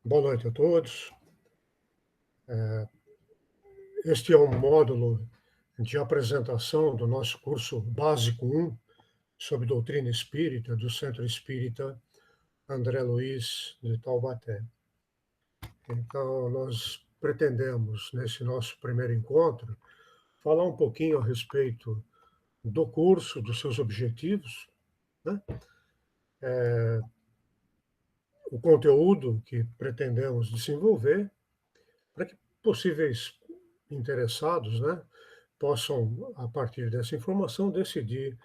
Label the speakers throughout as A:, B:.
A: Boa noite a todos. Este é um módulo de apresentação do nosso curso Básico 1 sobre doutrina espírita do Centro Espírita André Luiz de Taubaté. Então, nós pretendemos, nesse nosso primeiro encontro, falar um pouquinho a respeito do curso, dos seus objetivos, né? O conteúdo que pretendemos desenvolver, para que possíveis interessados, né, possam, a partir dessa informação, decidir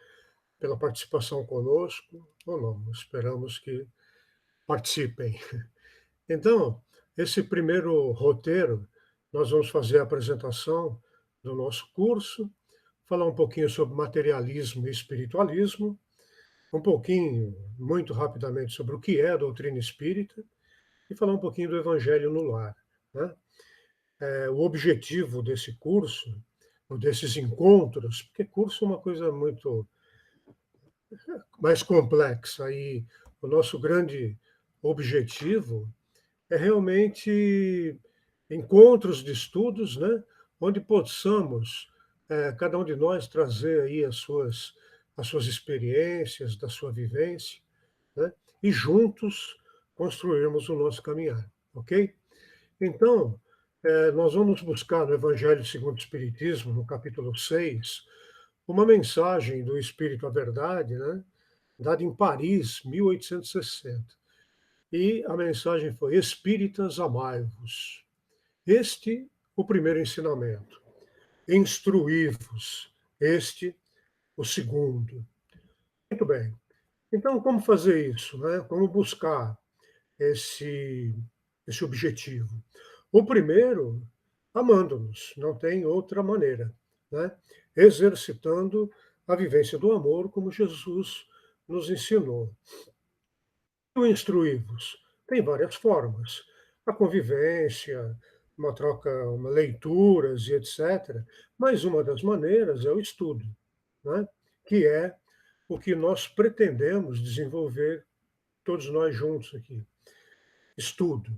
A: pela participação conosco ou não. Esperamos que participem. Então, esse primeiro roteiro, nós vamos fazer a apresentação do nosso curso, falar um pouquinho sobre materialismo e espiritualismo, um pouquinho, muito rapidamente, sobre o que é a doutrina espírita e falar um pouquinho do Evangelho no Lar, né? O objetivo desse curso, ou desses encontros, porque curso é uma coisa muito mais complexa e o nosso grande objetivo é realmente encontros de estudos, né, onde possamos, cada um de nós trazer aí as suas experiências, da sua vivência, né, e juntos construirmos o nosso caminhar, ok? Então, nós vamos buscar no Evangelho segundo o Espiritismo, no capítulo 6, uma mensagem do Espírito à Verdade, né, dada em Paris, 1860. E a mensagem foi: Espíritas, amai-vos. Este, o primeiro ensinamento. Instruí-vos. Este, o segundo. Muito bem. Então, como fazer isso, né? Como buscar esse, esse objetivo? O primeiro, amando-nos, não tem outra maneira, né? Exercitando a vivência do amor, como Jesus nos ensinou. O instruí-vos tem várias formas. A convivência, uma troca, uma leituras e etc. Mas uma das maneiras é o estudo, né? Que é o que nós pretendemos desenvolver todos nós juntos aqui. Estudo,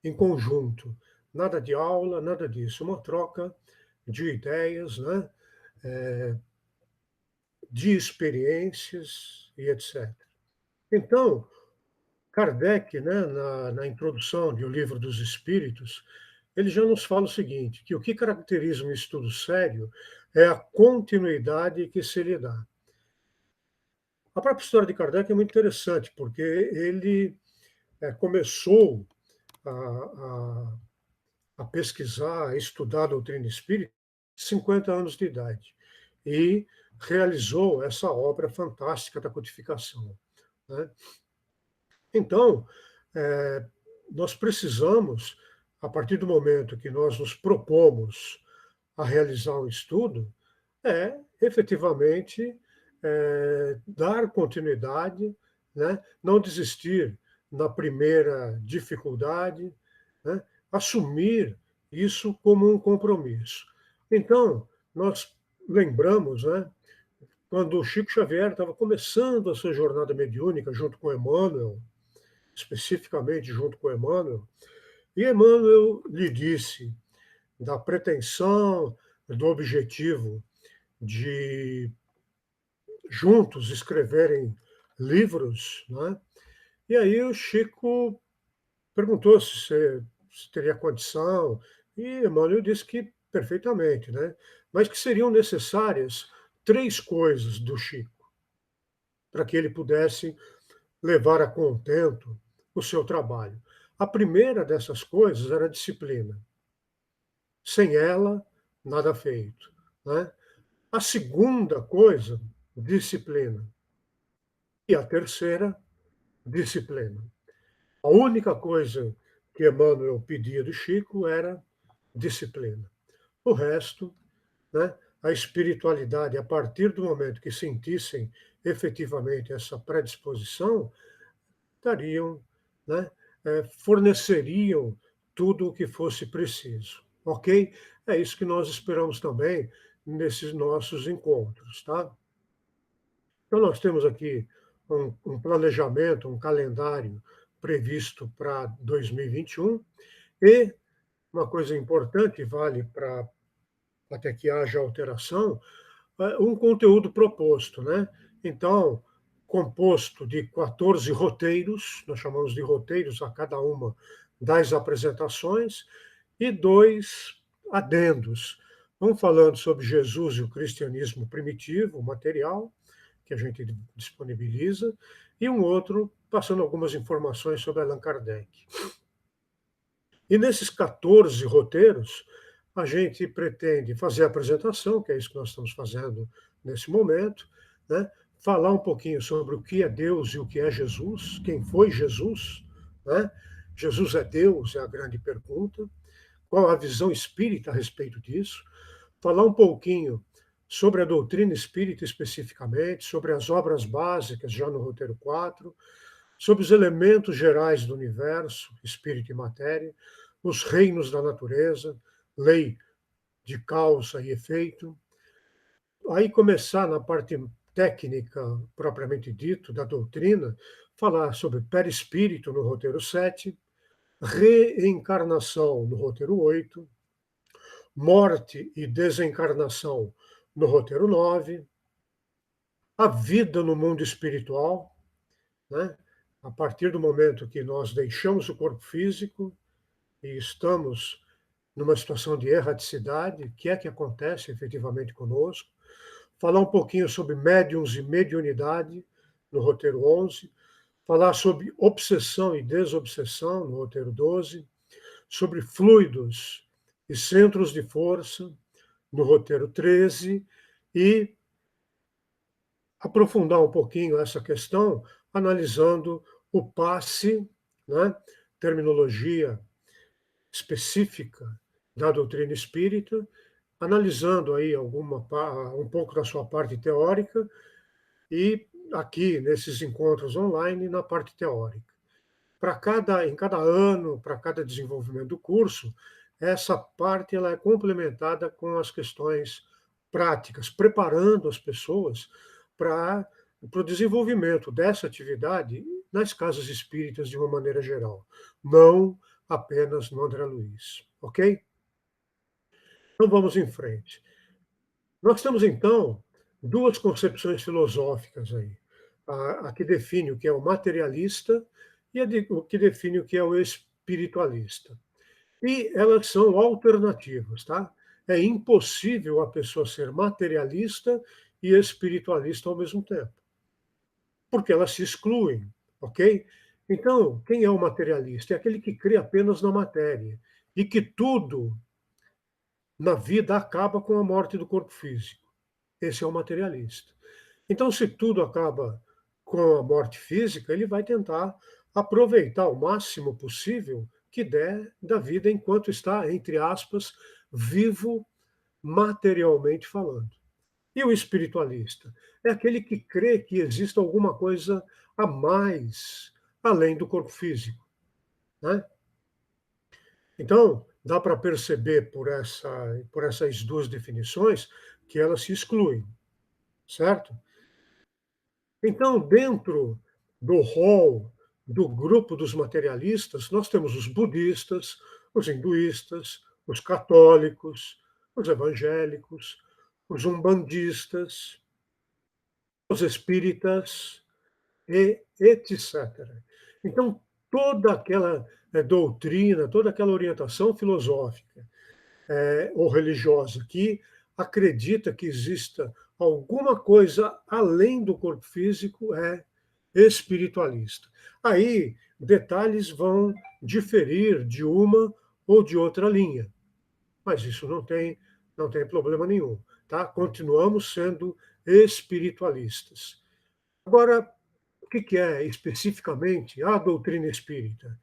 A: em conjunto. Nada de aula, nada disso. Uma troca de ideias, né? De experiências e etc. Então, Kardec, né, na introdução de O Livro dos Espíritos, ele já nos fala o seguinte, que o que caracteriza um estudo sério é a continuidade que se lhe dá. A própria história de Kardec é muito interessante, porque ele começou a, a pesquisar, a estudar a doutrina espírita aos 50 anos de idade, e realizou essa obra fantástica da codificação, né? Então, nós precisamos, a partir do momento que nós nos propomos a realizar um estudo, efetivamente dar continuidade, né? Não desistir na primeira dificuldade, né? Assumir isso como um compromisso. Então, nós lembramos, né, quando o Chico Xavier estava começando a sua jornada mediúnica junto com Emmanuel, especificamente junto com Emmanuel, e Emmanuel lhe disse da pretensão, do objetivo de juntos escreverem livros, né? E aí o Chico perguntou se teria condição, e Emmanuel disse que perfeitamente, né? Mas que seriam necessárias três coisas do Chico para que ele pudesse levar a contento o seu trabalho. A primeira dessas coisas era a disciplina. Sem ela, nada feito, né? A segunda coisa, disciplina. E a terceira, disciplina. A única coisa que Emmanuel pedia do Chico era disciplina. O resto, né, a espiritualidade, a partir do momento que sentissem efetivamente essa predisposição, dariam, né, forneceriam tudo o que fosse preciso, ok? É isso que nós esperamos também nesses nossos encontros, tá? Então nós temos aqui um planejamento, um calendário previsto para 2021, e uma coisa importante, vale para até que haja alteração, um conteúdo proposto, né? Então, composto de 14 roteiros, nós chamamos de roteiros a cada uma das apresentações, e 2 adendos. Um falando sobre Jesus e o cristianismo primitivo, material, que a gente disponibiliza, e um outro passando algumas informações sobre Allan Kardec. E nesses 14 roteiros, a gente pretende fazer a apresentação, que é isso que nós estamos fazendo nesse momento, né? Falar um pouquinho sobre o que é Deus e o que é Jesus, quem foi Jesus, né? Jesus é Deus, é a grande pergunta. Qual a visão espírita a respeito disso? Falar um pouquinho sobre a doutrina espírita especificamente, sobre as obras básicas, já no roteiro 4, sobre os elementos gerais do universo, espírito e matéria, os reinos da natureza, lei de causa e efeito. Aí começar na parte técnica, propriamente dito, da doutrina, falar sobre perispírito no roteiro 7, reencarnação no roteiro 8, morte e desencarnação no roteiro 9, a vida no mundo espiritual, né? A partir do momento que nós deixamos o corpo físico e estamos numa situação de erraticidade, o que é que acontece efetivamente conosco, falar um pouquinho sobre médiums e mediunidade no roteiro 11, falar sobre obsessão e desobsessão no roteiro 12, sobre fluidos e centros de força no roteiro 13, e aprofundar um pouquinho essa questão analisando o passe, né, terminologia específica da doutrina espírita, analisando aí um pouco da sua parte teórica e aqui nesses encontros online na parte teórica. Em cada ano, para cada desenvolvimento do curso, essa parte ela é complementada com as questões práticas, preparando as pessoas para o desenvolvimento dessa atividade nas casas espíritas de uma maneira geral, não apenas no André Luiz, ok? Então vamos em frente. Nós temos então duas concepções filosóficas aí, a que define o que é o materialista e o que define o que é o espiritualista. E elas são alternativas, tá? É impossível a pessoa ser materialista e espiritualista ao mesmo tempo, porque elas se excluem, ok? Então, quem é o materialista? É aquele que crê apenas na matéria e que tudo na vida acaba com a morte do corpo físico. Esse é o materialista. Então, se tudo acaba com a morte física, ele vai tentar aproveitar o máximo possível que der da vida enquanto está, entre aspas, vivo materialmente falando. E o espiritualista? É aquele que crê que existe alguma coisa a mais além do corpo físico, né? Então, dá para perceber por essas duas definições que elas se excluem, certo? Então, dentro do rol do grupo dos materialistas, nós temos os budistas, os hinduístas, os católicos, os evangélicos, os umbandistas, os espíritas e etc. Então, toda aquela doutrina, toda aquela orientação filosófica ou religiosa que acredita que exista alguma coisa além do corpo físico é espiritualista. Aí, detalhes vão diferir de uma ou de outra linha, mas isso não tem problema nenhum, tá? Continuamos sendo espiritualistas. Agora, o que é especificamente a doutrina espírita?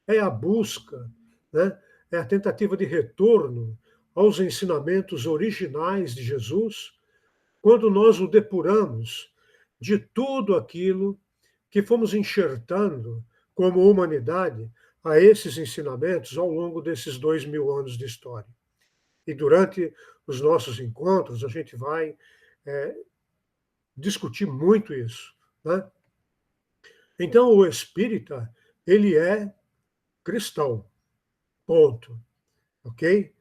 A: É a busca, né? É a tentativa de retorno aos ensinamentos originais de Jesus, quando nós o depuramos de tudo aquilo que fomos enxertando como humanidade a esses ensinamentos ao longo desses 2000 anos de história. E durante os nossos encontros, a gente vai discutir muito isso, né? Então, o espírita ele é cristão, ponto, ok?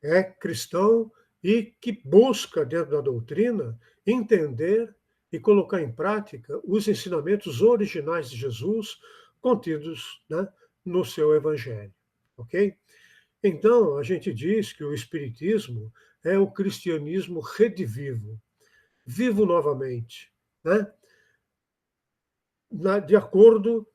A: É cristão e que busca, dentro da doutrina, entender e colocar em prática os ensinamentos originais de Jesus contidos, né, no seu evangelho, ok? Então, a gente diz que o Espiritismo é o cristianismo redivivo, vivo novamente, né? De acordo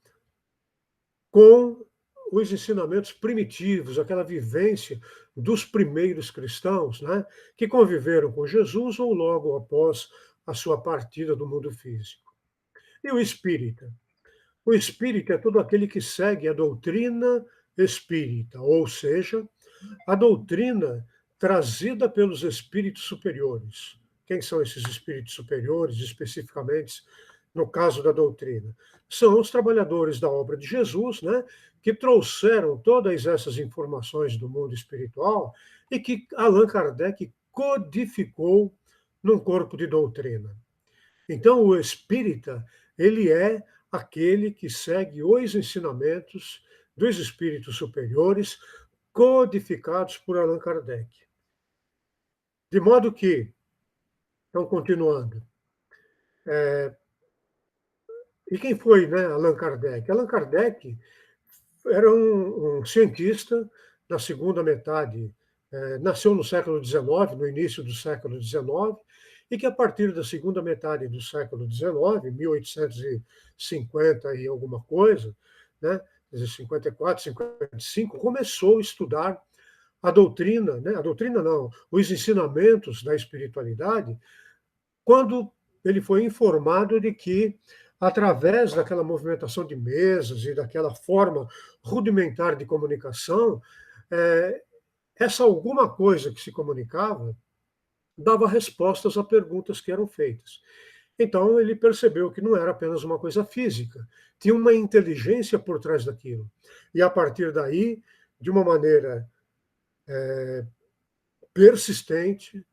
A: com os ensinamentos primitivos, aquela vivência dos primeiros cristãos, né, que conviveram com Jesus ou logo após a sua partida do mundo físico. E o espírita? O espírita é todo aquele que segue a doutrina espírita, ou seja, a doutrina trazida pelos espíritos superiores. Quem são esses espíritos superiores, especificamente no caso da doutrina? São os trabalhadores da obra de Jesus, né, que trouxeram todas essas informações do mundo espiritual e que Allan Kardec codificou num corpo de doutrina. Então, o espírita, ele é aquele que segue os ensinamentos dos espíritos superiores codificados por Allan Kardec. De modo que, então, continuando, e quem foi, né, Allan Kardec? Allan Kardec era um cientista da segunda metade, nasceu no século XIX, no início do século XIX, e que a partir da segunda metade do século XIX, 1850 e alguma coisa, né, 54, 55, começou a estudar a doutrina, né, a doutrina não, os ensinamentos da espiritualidade, quando ele foi informado de que, através daquela movimentação de mesas e daquela forma rudimentar de comunicação, essa alguma coisa que se comunicava dava respostas a perguntas que eram feitas. Então ele percebeu que não era apenas uma coisa física, tinha uma inteligência por trás daquilo. E a partir daí, de uma maneira persistente,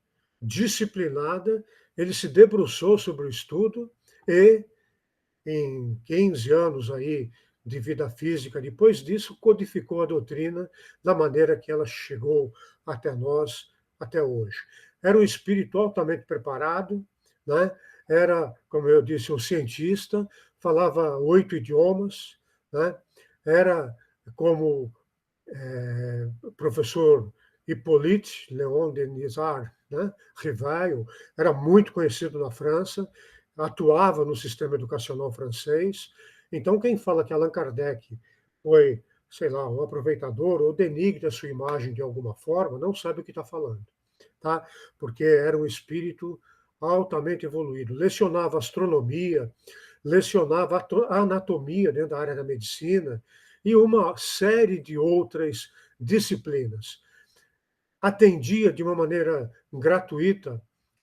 A: disciplinada, ele se debruçou sobre o estudo e, em 15 anos aí de vida física, depois disso, codificou a doutrina da maneira que ela chegou até nós, até hoje. Era um espírito altamente preparado, né? Era, como eu disse, um cientista, falava 8 idiomas, né? Era, como professor Hippolyte Léon Denisard, né, Rivail, era muito conhecido na França, atuava no sistema educacional francês. Então, quem fala que Allan Kardec foi, sei lá, um aproveitador ou denigre a sua imagem de alguma forma, não sabe o que está falando, tá? Porque era um espírito altamente evoluído. Lecionava astronomia, lecionava anatomia dentro da área da medicina e uma série de outras disciplinas. Atendia de uma maneira gratuita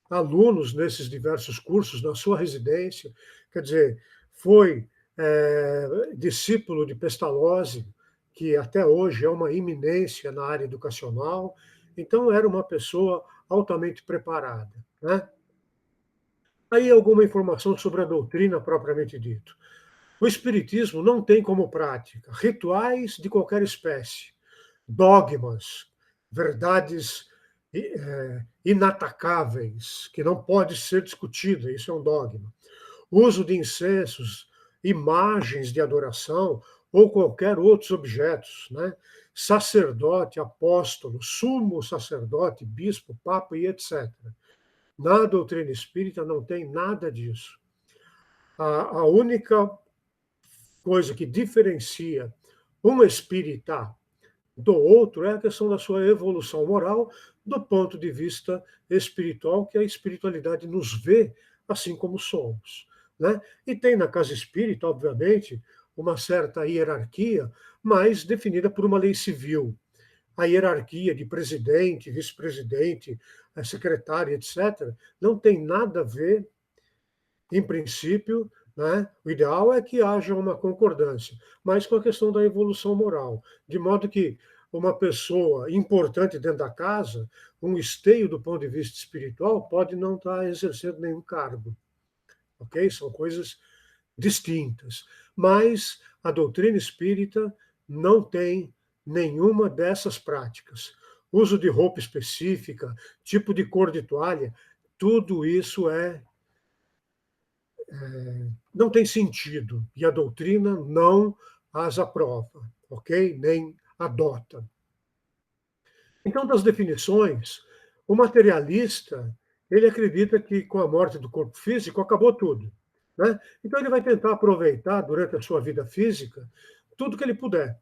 A: alunos nesses diversos cursos, na sua residência, quer dizer, foi discípulo de Pestalozzi, que até hoje é uma iminência na área educacional, então era uma pessoa altamente preparada, né? Aí alguma informação sobre a doutrina propriamente dito. O Espiritismo não tem como prática rituais de qualquer espécie, dogmas, verdades inatacáveis, que não pode ser discutida, isso é um dogma. Uso de incensos, imagens de adoração ou qualquer outros objetos, né? Sacerdote, apóstolo, sumo sacerdote, bispo, papa e etc. Na doutrina espírita não tem nada disso. A única coisa que diferencia um espírita do outro é a questão da sua evolução moral do ponto de vista espiritual, que a espiritualidade nos vê assim como somos, né? E tem na casa espírita, obviamente, uma certa hierarquia, mas definida por uma lei civil. A hierarquia de presidente, vice-presidente, secretário, etc., não tem nada a ver, em princípio, né? O ideal é que haja uma concordância, mas com a questão da evolução moral, de modo que uma pessoa importante dentro da casa, um esteio do ponto de vista espiritual, pode não estar exercendo nenhum cargo, ok? São coisas distintas. Mas a doutrina espírita não tem nenhuma dessas práticas. Uso de roupa específica, tipo de cor de toalha, tudo isso não tem sentido e a doutrina não as aprova, ok? Nem adota. Então, das definições, o materialista ele acredita que com a morte do corpo físico acabou tudo, né? Então ele vai tentar aproveitar durante a sua vida física tudo que ele puder,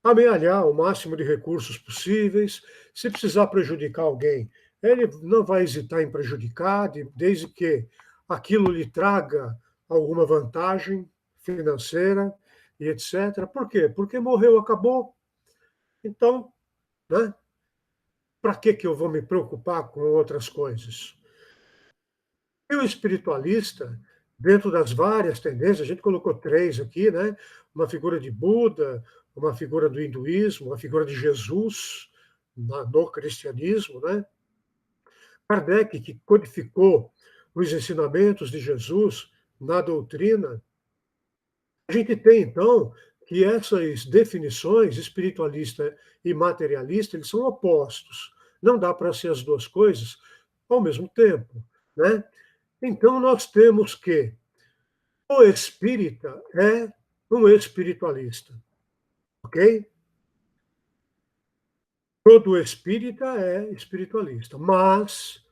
A: amealhar o máximo de recursos possíveis. Se precisar prejudicar alguém, ele não vai hesitar em prejudicar, desde que aquilo lhe traga alguma vantagem financeira e etc. Por quê? Porque morreu, acabou. Então, né? Para que eu vou me preocupar com outras coisas? E o espiritualista, dentro das várias tendências, a gente colocou três aqui, né? Uma figura de Buda, uma figura do hinduísmo, uma figura de Jesus no cristianismo, né? Kardec, que codificou os ensinamentos de Jesus na doutrina. A gente tem, então, que essas definições, espiritualista e materialista, eles são opostos. Não dá para ser as duas coisas ao mesmo tempo, né? Então, nós temos que o espírita é um espiritualista, ok? Todo espírita é espiritualista, mas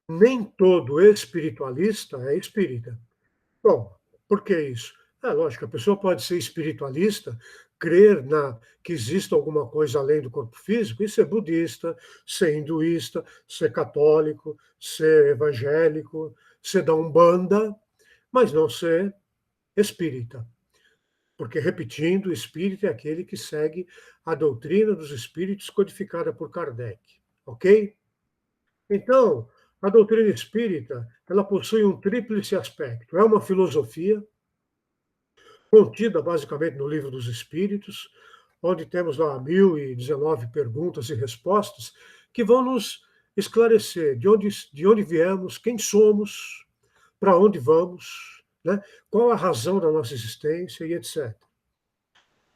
A: nem todo espiritualista é espírita. Bom, por que isso? É lógico, a pessoa pode ser espiritualista, crer que existe alguma coisa além do corpo físico, e ser budista, ser hinduísta, ser católico, ser evangélico, ser da Umbanda, mas não ser espírita. Porque, repetindo, o espírito é aquele que segue a doutrina dos espíritos codificada por Kardec. Ok? Então, a doutrina espírita, ela possui um tríplice aspecto. É uma filosofia contida basicamente no Livro dos Espíritos, onde temos lá 1019 perguntas e respostas que vão nos esclarecer de onde viemos, quem somos, para onde vamos, né? Qual a razão da nossa existência e etc.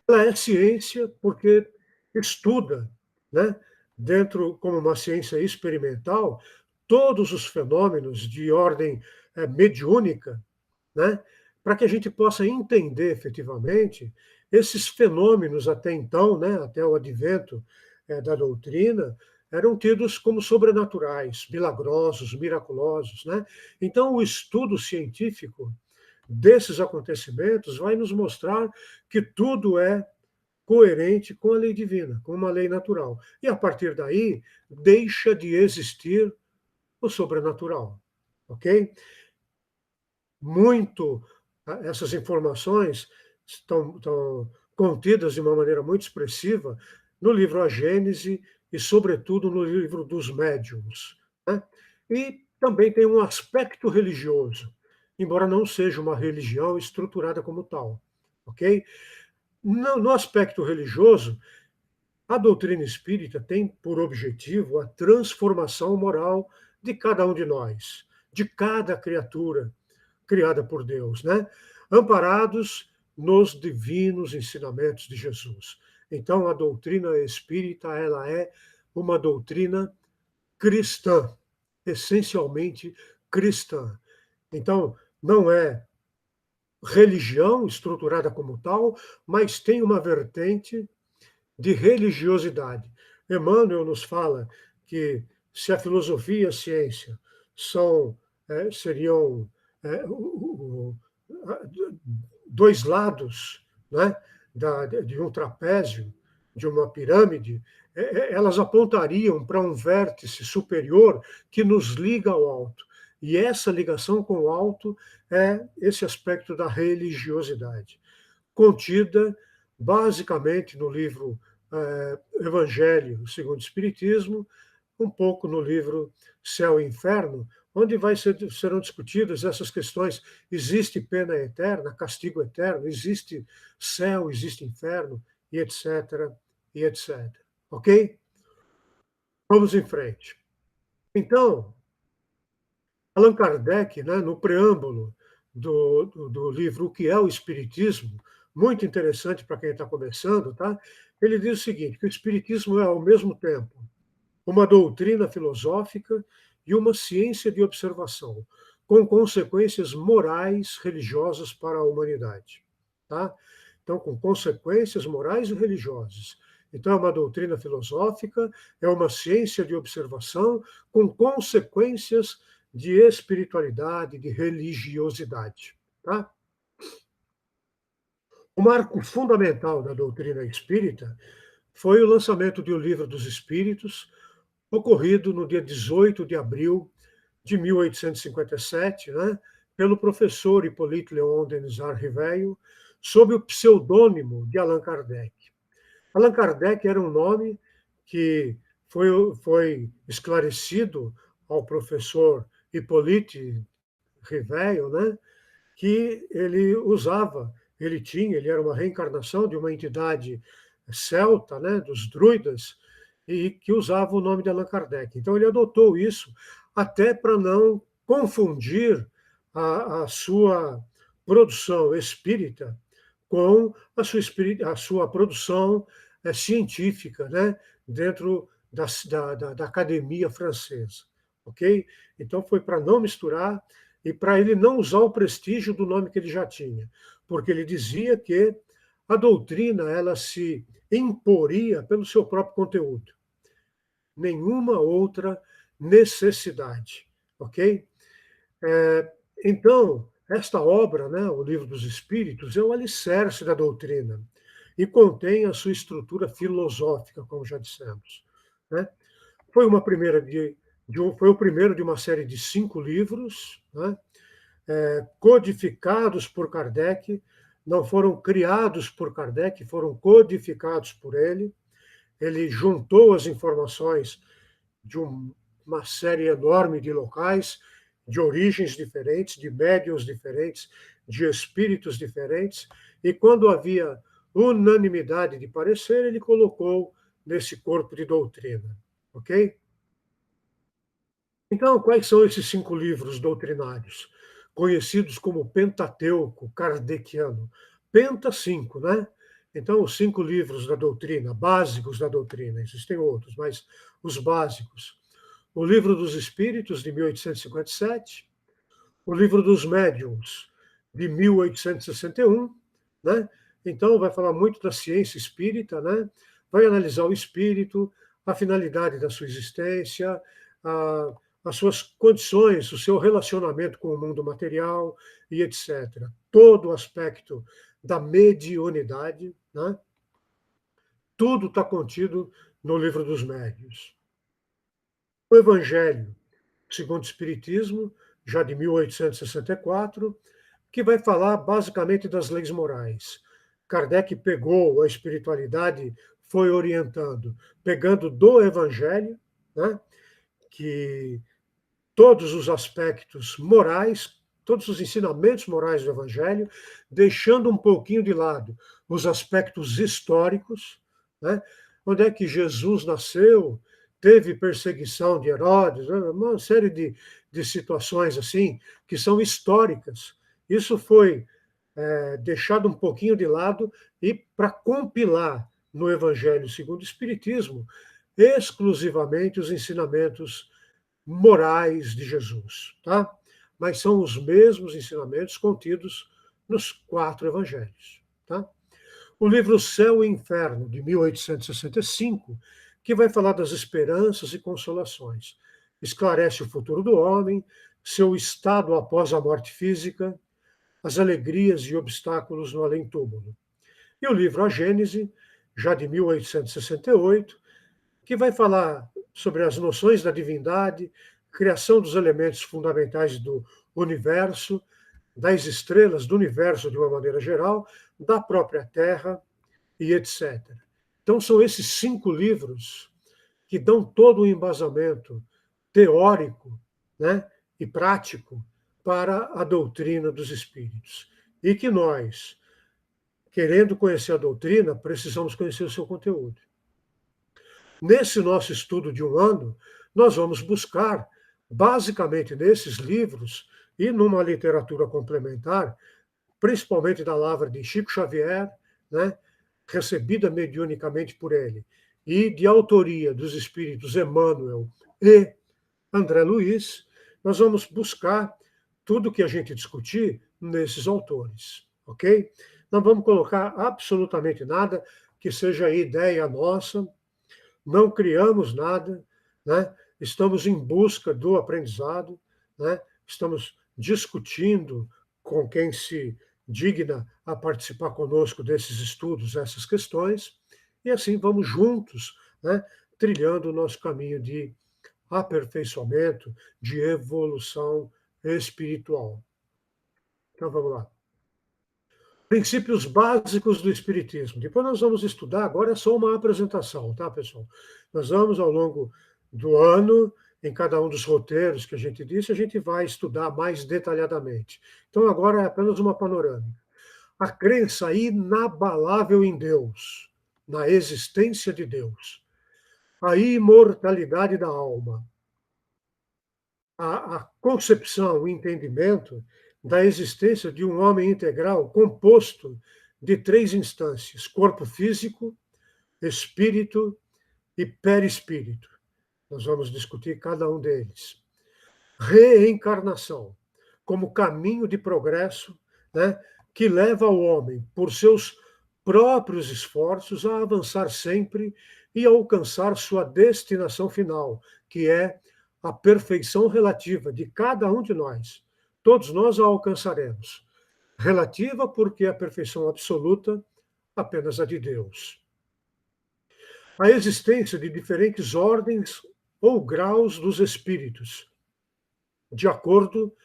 A: Ela é ciência porque estuda, né, dentro como uma ciência experimental, todos os fenômenos de ordem mediúnica, né, para que a gente possa entender efetivamente esses fenômenos até então, né, até o advento da doutrina, eram tidos como sobrenaturais, milagrosos, miraculosos, né? Então, o estudo científico desses acontecimentos vai nos mostrar que tudo é coerente com a lei divina, com uma lei natural. E a partir daí, deixa de existir o sobrenatural. Ok? Muito, essas informações estão contidas de uma maneira muito expressiva no livro A Gênese e, sobretudo, no livro dos Médiuns. Né? E também tem um aspecto religioso, embora não seja uma religião estruturada como tal. Ok? No aspecto religioso, a doutrina espírita tem por objetivo a transformação moral de cada um de nós, de cada criatura criada por Deus, né? Amparados nos divinos ensinamentos de Jesus. Então, a doutrina espírita, ela é uma doutrina cristã, essencialmente cristã. Então, não é religião estruturada como tal, mas tem uma vertente de religiosidade. Emmanuel nos fala que se a filosofia e a ciência seriam dois lados, né, de um trapézio, de uma pirâmide, elas apontariam para um vértice superior que nos liga ao alto. E essa ligação com o alto é esse aspecto da religiosidade, contida basicamente no livro Evangelho segundo o Espiritismo, um pouco no livro Céu e Inferno, onde serão discutidas essas questões. Existe pena eterna, castigo eterno, existe céu, existe inferno, e etc, e etc. Ok? Vamos em frente. Então, Allan Kardec, né, no preâmbulo do livro O que é o Espiritismo, muito interessante para quem está começando, tá? Ele diz o seguinte, que o Espiritismo é, ao mesmo tempo, uma doutrina filosófica e uma ciência de observação, com consequências morais, religiosas para a humanidade. Tá? Então, com consequências morais e religiosas. Então, é uma doutrina filosófica, é uma ciência de observação, com consequências de espiritualidade, de religiosidade. Tá? O marco fundamental da doutrina espírita foi o lançamento de O Livro dos Espíritos, ocorrido no dia 18 de abril de 1857, né, pelo professor Hippolyte Léon Denisard Riveio, sob o pseudônimo de Allan Kardec. Allan Kardec era um nome que foi esclarecido ao professor Hippolyte Riveio, né, que ele usava, ele era uma reencarnação de uma entidade celta, né, dos druidas, e que usava o nome de Allan Kardec. Então ele adotou isso até para não confundir a sua produção espírita com a sua produção científica, né, dentro da academia francesa, ok? Então foi para não misturar e para ele não usar o prestígio do nome que ele já tinha, porque ele dizia que a doutrina ela se imporia pelo seu próprio conteúdo, nenhuma outra necessidade, ok? Então, esta obra, né, o Livro dos Espíritos, é o alicerce da doutrina e contém a sua estrutura filosófica, como já dissemos. Né? Foi, uma primeira foi o primeiro de uma série de 5 livros, né, codificados por Kardec, não foram criados por Kardec, foram codificados por ele. Ele juntou as informações de uma série enorme de locais, de origens diferentes, de médiuns diferentes, de espíritos diferentes, e quando havia unanimidade de parecer, ele colocou nesse corpo de doutrina, ok? Então, quais são esses 5 livros doutrinários, conhecidos como Pentateuco kardeciano? Penta 5, né? Então, os 5 livros da doutrina, básicos da doutrina, existem outros, mas os básicos. O Livro dos Espíritos, de 1857, o Livro dos Médiuns, de 1861, né? Então, vai falar muito da ciência espírita, né? Vai analisar o espírito, a finalidade da sua existência, as suas condições, o seu relacionamento com o mundo material e etc. Todo o aspecto da mediunidade, né? Tudo está contido no Livro dos Médiuns. O Evangelho segundo o Espiritismo, já de 1864, que vai falar basicamente das leis morais. Kardec pegou a espiritualidade, foi orientando, pegando do Evangelho, né, que todos os aspectos morais, todos os ensinamentos morais do Evangelho, deixando um pouquinho de lado os aspectos históricos, né, onde é que Jesus nasceu, teve perseguição de Herodes, uma série de situações assim, que são históricas. Isso foi deixado um pouquinho de lado e para compilar no Evangelho segundo o Espiritismo exclusivamente os ensinamentos morais de Jesus, tá? Mas são os mesmos ensinamentos contidos nos 4 evangelhos, tá? O livro Céu e Inferno, de 1865, que vai falar das esperanças e consolações. Esclarece o futuro do homem, seu estado após a morte física, as alegrias e obstáculos no além-túmulo. E o livro A Gênese, já de 1868, que vai falar sobre as noções da divindade, criação dos elementos fundamentais do universo, das estrelas, do universo de uma maneira geral, da própria Terra e etc. Então, são esses 5 livros que dão todo o embasamento teórico, né, e prático para a doutrina dos espíritos. E que nós, querendo conhecer a doutrina, precisamos conhecer o seu conteúdo. Nesse nosso estudo de um ano, nós vamos buscar, basicamente nesses livros, e numa literatura complementar, principalmente da lavra de Chico Xavier, né, recebida mediunicamente por ele, e de autoria dos espíritos Emmanuel e André Luiz, nós vamos buscar tudo que a gente discutir nesses autores, ok? Não vamos colocar absolutamente nada que seja ideia nossa, não criamos nada, né? Estamos em busca do aprendizado, né? Estamos discutindo com quem se digna a participar conosco desses estudos, essas questões, e assim vamos juntos, né? Trilhando o nosso caminho de aperfeiçoamento, de evolução espiritual. Então vamos lá. Princípios básicos do Espiritismo. Depois nós vamos estudar, agora é só uma apresentação, tá, pessoal? Nós vamos, ao longo do ano, em cada um dos roteiros que a gente disse, a gente vai estudar mais detalhadamente. Então agora é apenas uma panorâmica. A crença inabalável em Deus, na existência de Deus. A imortalidade da alma. A concepção, o entendimento da existência de um homem integral composto de três instâncias: corpo físico, espírito e perispírito. Nós vamos discutir cada um deles. Reencarnação, como caminho de progresso, né, que leva o homem, por seus próprios esforços, a avançar sempre e a alcançar sua destinação final, que é a perfeição relativa de cada um de nós. Todos nós a alcançaremos. Relativa porque a perfeição absoluta apenas a de Deus. A existência de diferentes ordens ou graus dos espíritos, de acordo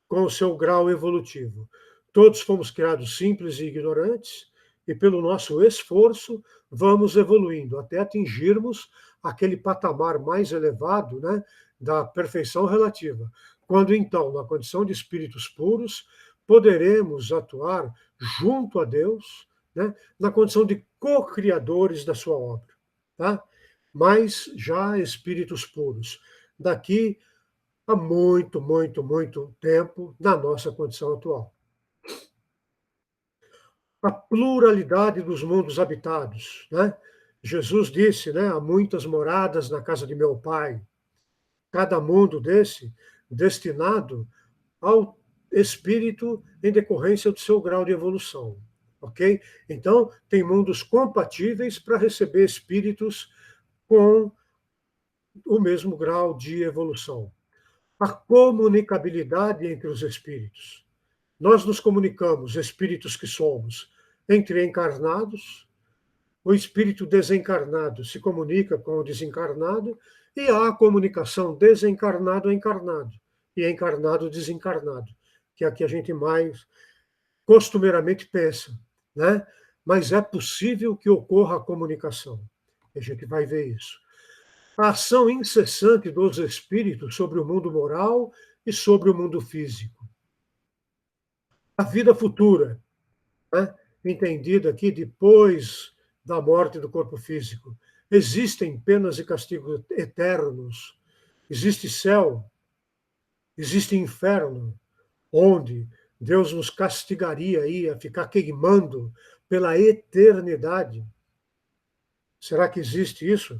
A: com o seu grau evolutivo. Todos fomos criados simples e ignorantes, e pelo nosso esforço vamos evoluindo até atingirmos aquele patamar mais elevado, né, da perfeição relativa. Quando então, na condição de espíritos puros, poderemos atuar junto a Deus, né, na condição de co-criadores da sua obra, tá? Mas já espíritos puros. Daqui há muito, muito, muito tempo na nossa condição atual. A pluralidade dos mundos habitados, né? Jesus disse, né, há muitas moradas na casa de meu Pai. Cada mundo desse destinado ao espírito em decorrência do seu grau de evolução, ok? Então, tem mundos compatíveis para receber espíritos com o mesmo grau de evolução. A comunicabilidade entre os espíritos. Nós nos comunicamos, espíritos que somos, entre encarnados, o espírito desencarnado se comunica com o desencarnado, e há a comunicação desencarnado-encarnado, e encarnado-desencarnado, que é a que a gente mais costumeiramente pensa, né? Mas é possível que ocorra a comunicação. A gente vai ver isso. A ação incessante dos espíritos sobre o mundo moral e sobre o mundo físico. A vida futura, né, entendida aqui depois da morte do corpo físico. Existem penas e castigos eternos. Existe céu, existe inferno, onde Deus nos castigaria aí a ficar queimando pela eternidade. Será que existe isso?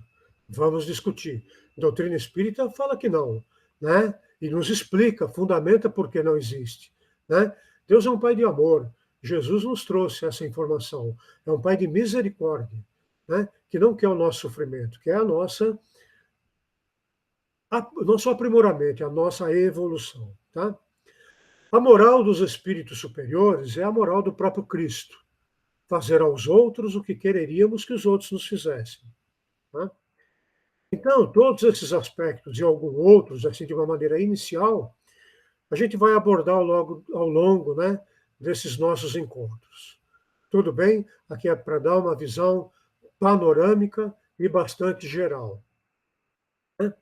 A: Vamos discutir. A doutrina espírita fala que não, né? E nos explica, fundamenta por que não existe, né? Deus é um Pai de amor. Jesus nos trouxe essa informação. É um Pai de misericórdia, né? Que não quer o nosso sofrimento, quer o nosso aprimoramento, a nossa evolução, tá? A moral dos espíritos superiores é a moral do próprio Cristo. Fazer aos outros o que quereríamos que os outros nos fizessem, tá? Então, todos esses aspectos e alguns outros, assim, de uma maneira inicial, a gente vai abordar ao longo, né, desses nossos encontros. Tudo bem? Aqui é para dar uma visão panorâmica e bastante geral, né?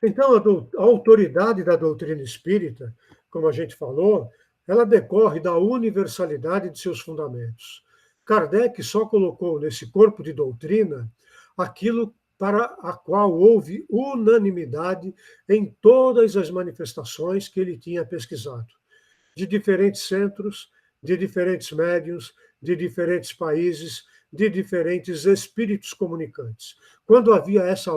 A: Então, a autoridade da doutrina espírita, como a gente falou, ela decorre da universalidade de seus fundamentos. Kardec só colocou nesse corpo de doutrina aquilo para a qual houve unanimidade em todas as manifestações que ele tinha pesquisado, de diferentes centros, de diferentes médiuns, de diferentes países, de diferentes espíritos comunicantes. Quando havia essa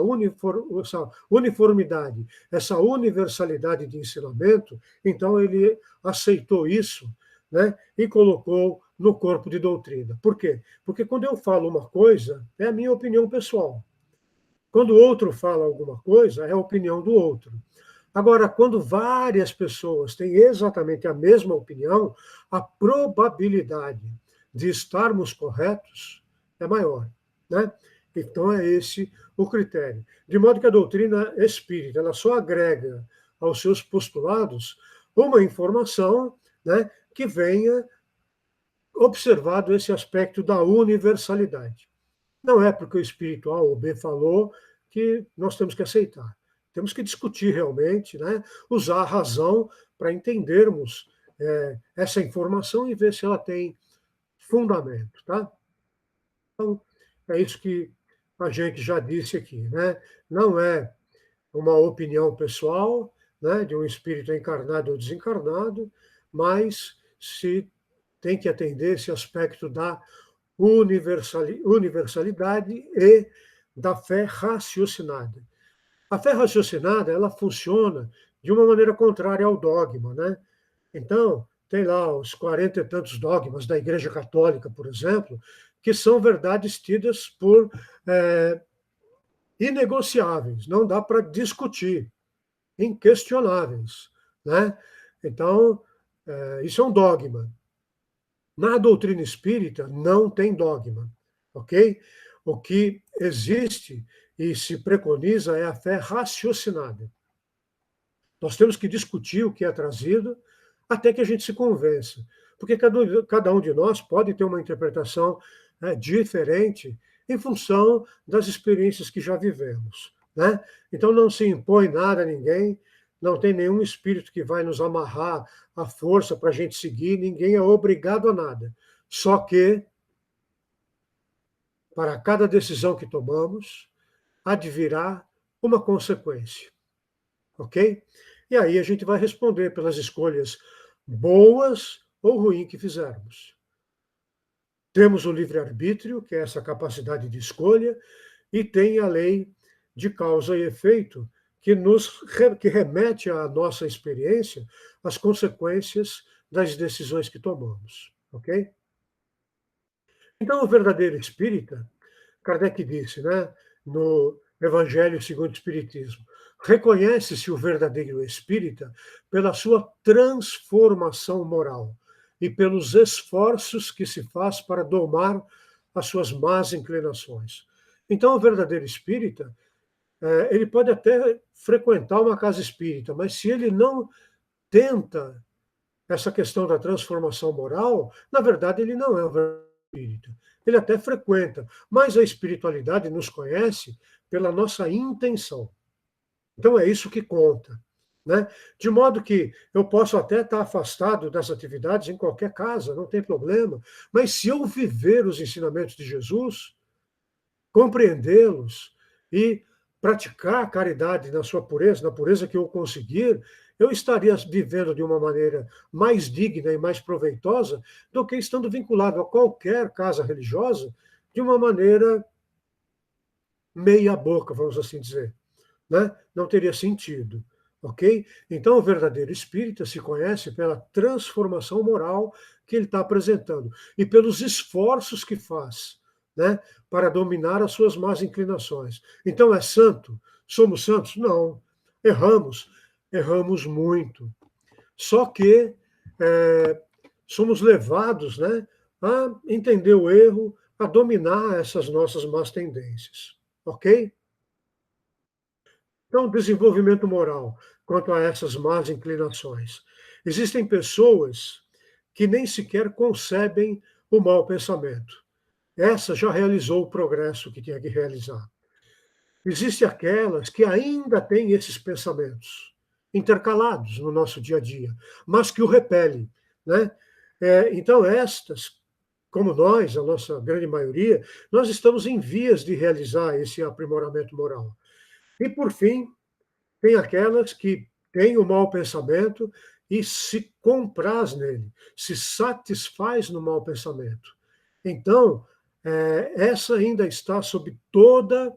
A: uniformidade, essa universalidade de ensinamento, então ele aceitou isso, né, e colocou no corpo de doutrina. Por quê? Porque quando eu falo uma coisa, é a minha opinião pessoal. Quando o outro fala alguma coisa, é a opinião do outro. Agora, quando várias pessoas têm exatamente a mesma opinião, a probabilidade de estarmos corretos é maior, né? Então, é esse o critério. De modo que a doutrina espírita ela só agrega aos seus postulados uma informação, né, que venha observado esse aspecto da universalidade. Não é porque o espírito A ou B falou que nós temos que aceitar. Temos que discutir realmente, né? Usar a razão para entendermos essa informação e ver se ela tem fundamento. Tá? Então, é isso que a gente já disse aqui. Né? Não é uma opinião pessoal, né, de um espírito encarnado ou desencarnado, mas se tem que atender esse aspecto da universalidade e da fé raciocinada. A fé raciocinada, ela funciona de uma maneira contrária ao dogma, né? Então, tem lá os 40 e tantos dogmas da Igreja Católica, por exemplo, que são verdades tidas por inegociáveis, não dá para discutir, inquestionáveis, né? Então, isso é um dogma. Na doutrina espírita não tem dogma, ok? O que existe e se preconiza é a fé raciocinada. Nós temos que discutir o que é trazido até que a gente se convença, porque cada um de nós pode ter uma interpretação diferente em função das experiências que já vivemos, né? Então não se impõe nada a ninguém, não tem nenhum espírito que vai nos amarrar à força para a gente seguir, ninguém é obrigado a nada. Só que, para cada decisão que tomamos, advirá uma consequência, ok? E aí a gente vai responder pelas escolhas boas ou ruins que fizermos. Temos o livre-arbítrio, que é essa capacidade de escolha, e tem a lei de causa e efeito, que remete à nossa experiência as consequências das decisões que tomamos, ok? Então, o verdadeiro espírita, Kardec disse, né, no Evangelho segundo o Espiritismo, reconhece-se o verdadeiro espírita pela sua transformação moral e pelos esforços que se faz para domar as suas más inclinações. Então, o verdadeiro espírita, ele pode até frequentar uma casa espírita, mas se ele não tenta essa questão da transformação moral, na verdade, ele não é um verdadeiro espírita. Ele até frequenta, mas a espiritualidade nos conhece pela nossa intenção. Então, é isso que conta. Né? De modo que eu posso até estar afastado das atividades em qualquer casa, não tem problema, mas se eu viver os ensinamentos de Jesus, compreendê-los e praticar a caridade na sua pureza, na pureza que eu conseguir, eu estaria vivendo de uma maneira mais digna e mais proveitosa do que estando vinculado a qualquer casa religiosa de uma maneira meia boca, vamos assim dizer. Né? Não teria sentido. Ok? Então, o verdadeiro espírita se conhece pela transformação moral que ele está apresentando e pelos esforços que faz, né, para dominar as suas más inclinações. Então, é santo? Somos santos? Não. Erramos. Erramos muito. Só que somos levados, né, a entender o erro, a dominar essas nossas más tendências. Ok? Então, desenvolvimento moral quanto a essas más inclinações. Existem pessoas que nem sequer concebem o mau pensamento. Essa já realizou o progresso que tinha que realizar. Existem aquelas que ainda têm esses pensamentos intercalados no nosso dia a dia, mas que o repelem. Né? Então, estas como nós, a nossa grande maioria, nós estamos em vias de realizar esse aprimoramento moral. E, por fim, tem aquelas que têm o mau pensamento e se compraz nele, se satisfaz no mau pensamento. Então, essa ainda está sob toda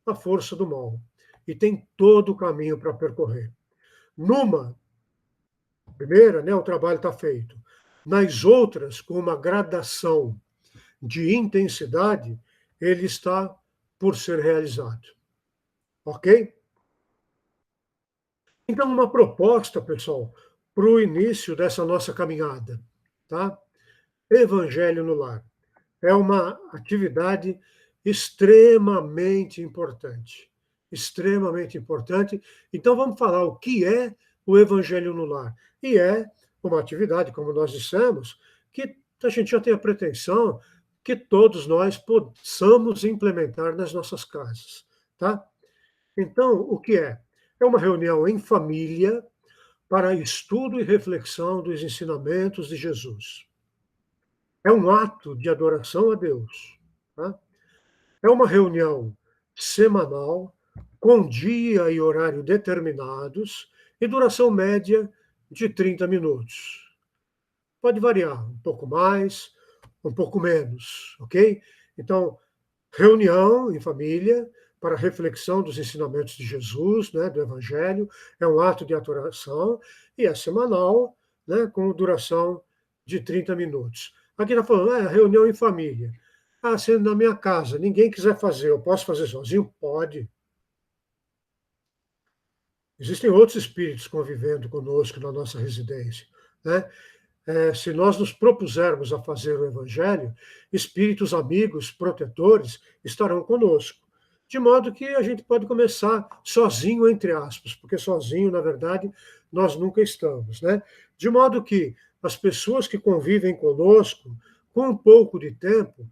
A: a força do mal e tem todo o caminho para percorrer. Numa primeira, né, o trabalho está feito. Nas outras, com uma gradação de intensidade, ele está por ser realizado. Ok? Então, uma proposta, pessoal, para o início dessa nossa caminhada, tá? Evangelho no lar. É uma atividade extremamente importante. Extremamente importante. Então, vamos falar o que é o Evangelho no lar. E é uma atividade, como nós dissemos, que a gente já tem a pretensão que todos nós possamos implementar nas nossas casas. Tá? Então, o que é? É uma reunião em família para estudo e reflexão dos ensinamentos de Jesus. É um ato de adoração a Deus. Tá? É uma reunião semanal, com dia e horário determinados, e duração média de 30 minutos. Pode variar, um pouco mais, um pouco menos, ok? Então, reunião em família para reflexão dos ensinamentos de Jesus, né, do Evangelho, é um ato de adoração e é semanal, né, com duração de 30 minutos. Aqui está falando, reunião em família. Ah, sendo na minha casa, ninguém quiser fazer, eu posso fazer sozinho? Pode. Existem outros espíritos convivendo conosco na nossa residência, né? Se nós nos propusermos a fazer o Evangelho, espíritos amigos, protetores, estarão conosco. De modo que a gente pode começar sozinho, entre aspas, porque sozinho, na verdade, nós nunca estamos. Né? De modo que as pessoas que convivem conosco, com um pouco de tempo,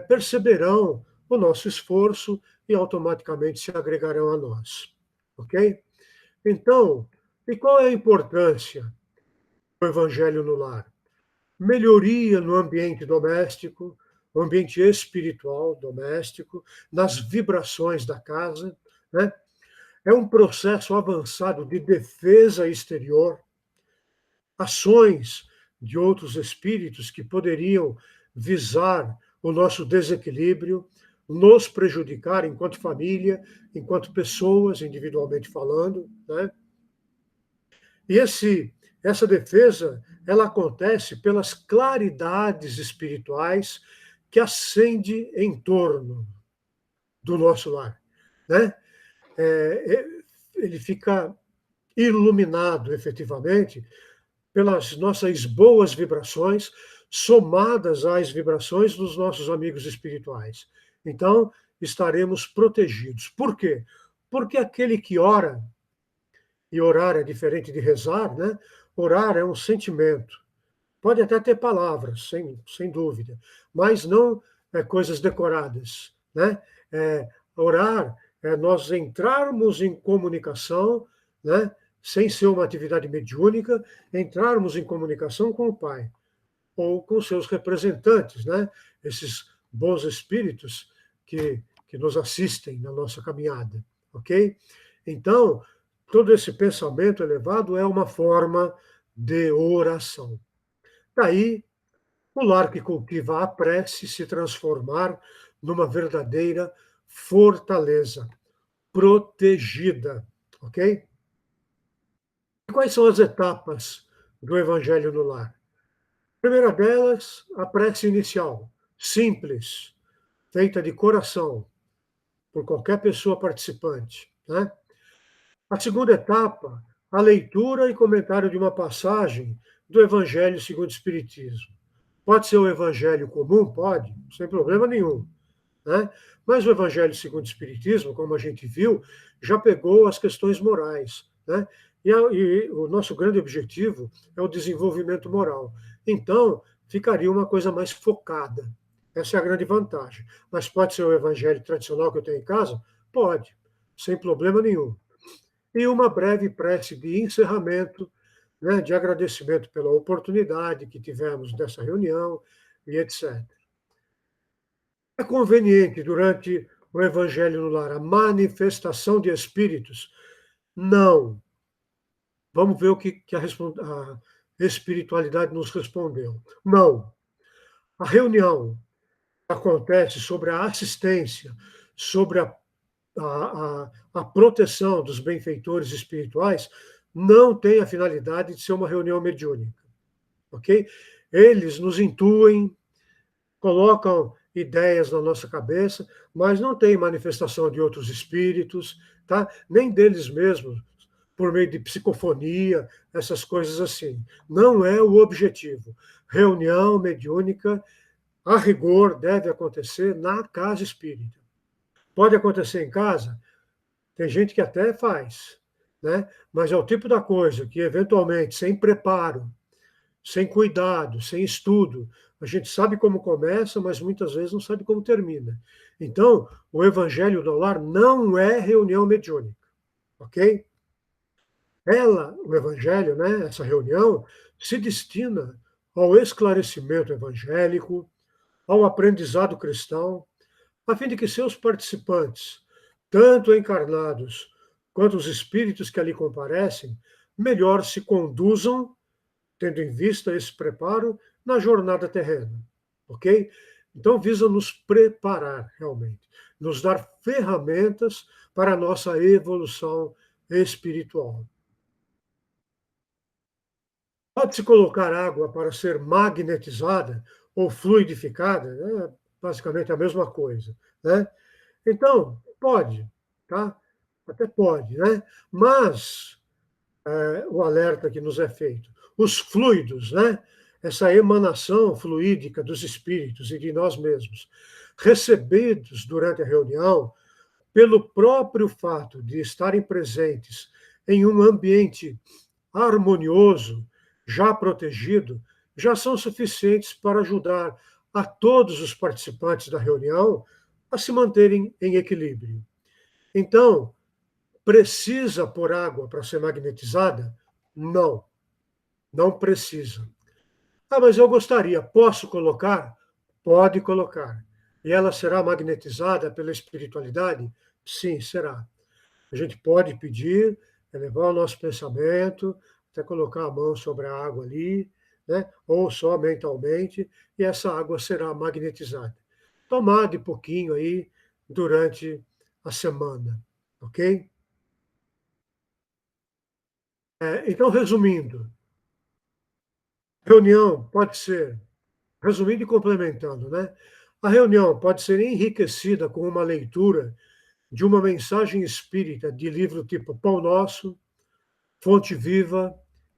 A: perceberão o nosso esforço e automaticamente se agregarão a nós. Ok? Então, e qual é a importância do Evangelho no lar? Melhoria no ambiente doméstico, no ambiente espiritual doméstico, nas vibrações da casa, né? É um processo avançado de defesa exterior, ações de outros espíritos que poderiam visar o nosso desequilíbrio, nos prejudicar enquanto família, enquanto pessoas, individualmente falando, né? E essa defesa, ela acontece pelas claridades espirituais que acende em torno do nosso lar, né? Ele fica iluminado, efetivamente, pelas nossas boas vibrações, somadas às vibrações dos nossos amigos espirituais. Então, estaremos protegidos. Por quê? Porque aquele que ora, e orar é diferente de rezar, né? Orar é um sentimento. Pode até ter palavras, sem dúvida, mas não coisas decoradas, né? Orar é nós entrarmos em comunicação, né? Sem ser uma atividade mediúnica, entrarmos em comunicação com o Pai ou com seus representantes, né? Esses bons espíritos que nos assistem na nossa caminhada, ok? Então, todo esse pensamento elevado é uma forma de oração. Daí, o lar que cultiva a prece se transformar numa verdadeira fortaleza, protegida, ok? E quais são as etapas do Evangelho no lar? A primeira delas, a prece inicial, simples, feita de coração, por qualquer pessoa participante, né? A segunda etapa, a leitura e comentário de uma passagem do Evangelho segundo o Espiritismo. Pode ser o Evangelho comum? Pode, sem problema nenhum. Né? Mas o Evangelho segundo o Espiritismo, como a gente viu, já pegou as questões morais. Né? E o nosso grande objetivo é o desenvolvimento moral. Então, ficaria uma coisa mais focada. Essa é a grande vantagem. Mas pode ser o Evangelho tradicional que eu tenho em casa? Pode, sem problema nenhum. E uma breve prece de encerramento, né, de agradecimento pela oportunidade que tivemos dessa reunião e etc. É conveniente, durante o Evangelho no Lar, a manifestação de espíritos? Não. Vamos ver o que a espiritualidade nos respondeu. Não. A reunião acontece sobre a assistência, sobre a proteção dos benfeitores espirituais, não tem a finalidade de ser uma reunião mediúnica, ok? Eles nos intuem, colocam ideias na nossa cabeça, mas não tem manifestação de outros espíritos, tá? Nem deles mesmos, por meio de psicofonia, essas coisas assim. Não é o objetivo. Reunião mediúnica, a rigor, deve acontecer na casa espírita. Pode acontecer em casa? Tem gente que até faz, né? Mas é o tipo da coisa que, eventualmente, sem preparo, sem cuidado, sem estudo, a gente sabe como começa, mas muitas vezes não sabe como termina. Então, o Evangelho do Lar não é reunião mediúnica, ok? O Evangelho, né, essa reunião, se destina ao esclarecimento evangélico, ao aprendizado cristão, a fim de que seus participantes, tanto encarnados quanto os espíritos que ali comparecem, melhor se conduzam, tendo em vista esse preparo, na jornada terrena. Ok? Então, visa nos preparar realmente, nos dar ferramentas para a nossa evolução espiritual. Pode-se colocar água para ser magnetizada ou fluidificada, é basicamente a mesma coisa, né? Então, pode, tá? Até pode, né? Mas o alerta que nos é feito, os fluidos, né? Essa emanação fluídica dos espíritos e de nós mesmos, recebidos durante a reunião, pelo próprio fato de estarem presentes em um ambiente harmonioso, já protegido, já são suficientes para ajudar a todos os participantes da reunião a se manterem em equilíbrio. Então, precisa pôr água para ser magnetizada? Não, não precisa. Ah, mas eu gostaria, posso colocar? Pode colocar. E ela será magnetizada pela espiritualidade? Sim, será. A gente pode pedir, elevar o nosso pensamento, até colocar a mão sobre a água ali, né? Ou só mentalmente, e essa água será magnetizada. Tomar de pouquinho aí durante a semana, ok? Então, resumindo, reunião pode ser, resumindo e complementando, né? A reunião pode ser enriquecida com uma leitura de uma mensagem espírita de livro tipo Pão Nosso, Fonte Viva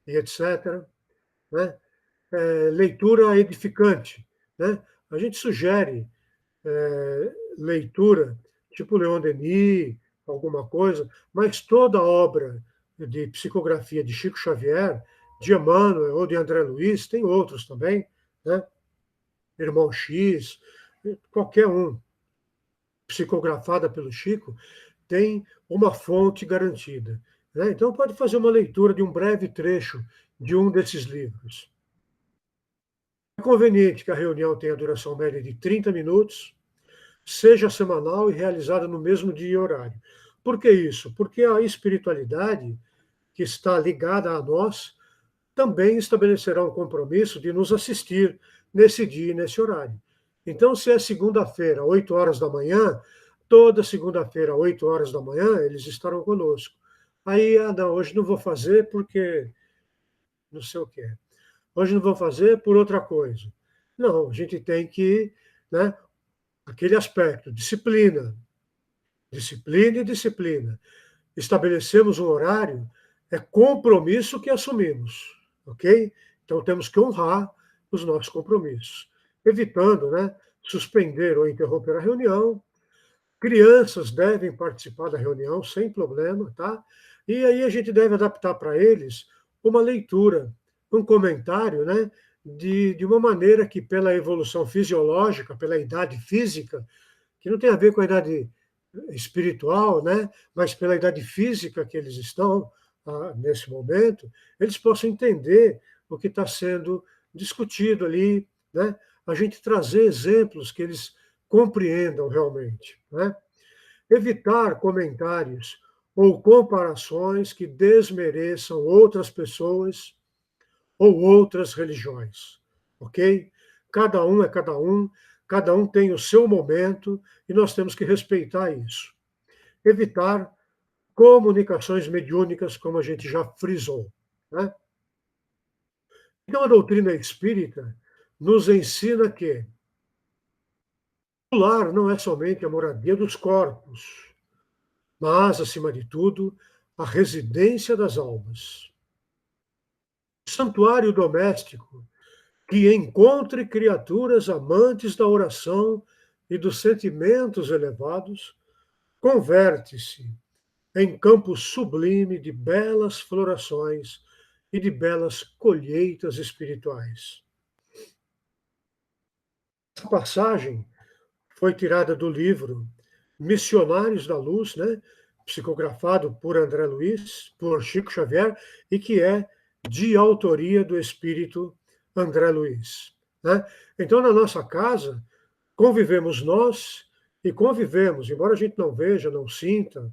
A: e etc., né? Leitura edificante, né? A gente sugere leitura tipo Leon Denis, alguma coisa, mas toda a obra de psicografia de Chico Xavier, de Emmanuel ou de André Luiz, tem outros também, né? Irmão X, qualquer um, psicografada pelo Chico, tem uma fonte garantida, né? Então, pode fazer uma leitura de um breve trecho de um desses livros. É conveniente que a reunião tenha duração média de 30 minutos, seja semanal e realizada no mesmo dia e horário. Por que isso? Porque a espiritualidade, que está ligada a nós, também estabelecerá um compromisso de nos assistir nesse dia e nesse horário. Então, se é segunda-feira, 8 horas da manhã, toda segunda-feira, 8 horas da manhã, eles estarão conosco. Aí, não, hoje não vou fazer porque não sei o quê. Hoje não vou fazer por outra coisa. Não, a gente tem que, né, aquele aspecto, disciplina, disciplina e disciplina. Estabelecemos um horário, é compromisso que assumimos, ok? Então temos que honrar os nossos compromissos, evitando, né, suspender ou interromper a reunião. Crianças devem participar da reunião sem problema, tá? E aí a gente deve adaptar para eles uma leitura, um comentário, né, de uma maneira que, pela evolução fisiológica, pela idade física, que não tem a ver com a idade espiritual, né, mas pela idade física que eles estão nesse momento, eles possam entender o que está sendo discutido ali, né? A gente trazer exemplos que eles compreendam realmente, né? Evitar comentários ou comparações que desmereçam outras pessoas ou outras religiões, ok? Cada um é cada um tem o seu momento e nós temos que respeitar isso. Evitar comunicações mediúnicas, como a gente já frisou, né? Então, a doutrina espírita nos ensina que o lar não é somente a moradia dos corpos, mas, acima de tudo, a residência das almas. O santuário doméstico que encontre criaturas amantes da oração e dos sentimentos elevados, converte-se em campo sublime de belas florações e de belas colheitas espirituais. Essa passagem foi tirada do livro Missionários da Luz, né, psicografado por André Luiz, por Chico Xavier, e que é de autoria do espírito André Luiz. Né? Então, na nossa casa, convivemos nós e convivemos, embora a gente não veja, não sinta,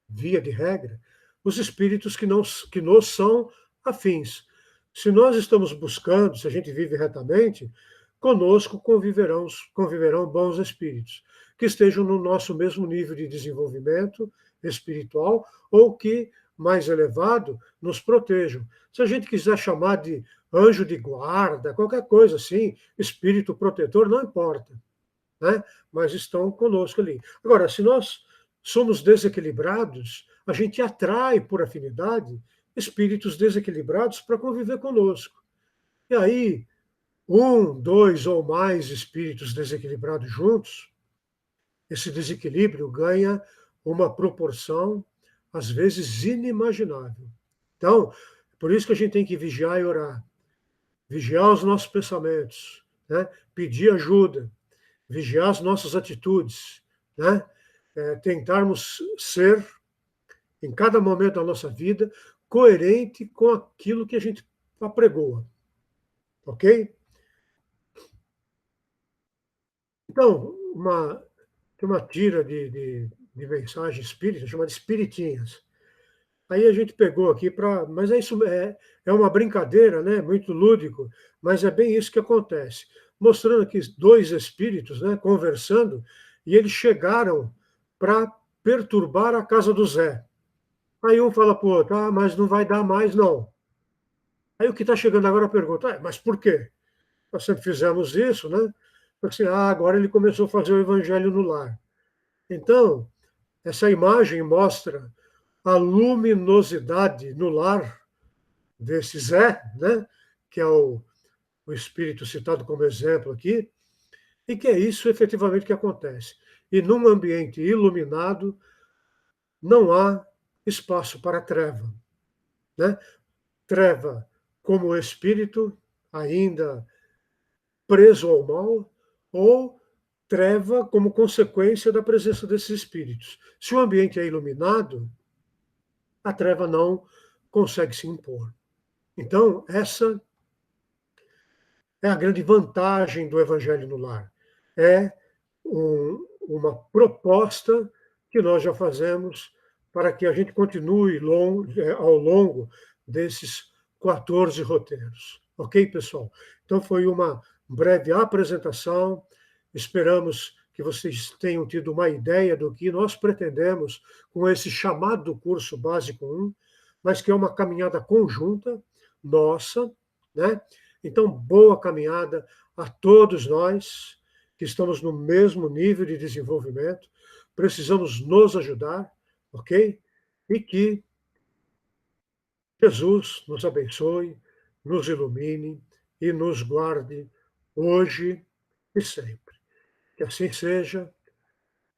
A: via de regra, os espíritos que nos são afins. Se nós estamos buscando, se a gente vive retamente, conosco conviverão bons espíritos, que estejam no nosso mesmo nível de desenvolvimento espiritual ou que, mais elevado, nos protejam. Se a gente quiser chamar de anjo de guarda, qualquer coisa assim, espírito protetor, não importa, né? Mas estão conosco ali. Agora, se nós somos desequilibrados, a gente atrai, por afinidade, espíritos desequilibrados para conviver conosco. E aí, um, dois ou mais espíritos desequilibrados juntos, esse desequilíbrio ganha uma proporção, às vezes, inimaginável. Então, por isso que a gente tem que vigiar e orar. Vigiar os nossos pensamentos, né? Pedir ajuda, vigiar as nossas atitudes, né? Tentarmos ser, em cada momento da nossa vida, coerente com aquilo que a gente apregoa, ok? Então, tem uma tira de mensagem espírita chamada Espiritinhas. Aí a gente pegou aqui para. Mas é uma brincadeira, né? Muito lúdico, mas é bem isso que acontece. Mostrando aqui dois espíritos, né, conversando, e eles chegaram para perturbar a casa do Zé. Aí um fala para o outro, ah, mas não vai dar mais, não. Aí o que está chegando agora pergunta, ah, mas por quê? Nós sempre fizemos isso, né? Porque assim, agora ele começou a fazer o evangelho no lar. Então, essa imagem mostra a luminosidade no lar desse Zé, né? Que é o espírito citado como exemplo aqui, e que é isso efetivamente que acontece. E num ambiente iluminado, não há espaço para treva. Né? Treva como espírito ainda preso ao mal, ou treva como consequência da presença desses espíritos. Se o ambiente é iluminado, a treva não consegue se impor. Então, essa é a grande vantagem do Evangelho no Lar. É uma proposta que nós já fazemos para que a gente continue ao longo desses 14 roteiros. Ok, pessoal? Então, foi uma breve apresentação. Esperamos que vocês tenham tido uma ideia do que nós pretendemos com esse chamado curso básico 1, mas que é uma caminhada conjunta nossa, né? Então, boa caminhada a todos nós que estamos no mesmo nível de desenvolvimento, precisamos nos ajudar, ok? E que Jesus nos abençoe, nos ilumine e nos guarde hoje e sempre. Que assim seja,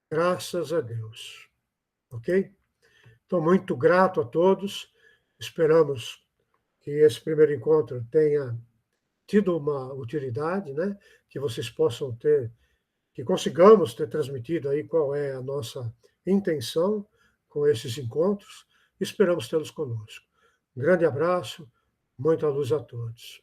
A: graças a Deus, ok? Estou muito grato a todos, esperamos que esse primeiro encontro tenha tido uma utilidade, né? Que vocês possam ter, que consigamos ter transmitido aí qual é a nossa intenção com esses encontros. Esperamos tê-los conosco. Um grande abraço, muita luz a todos.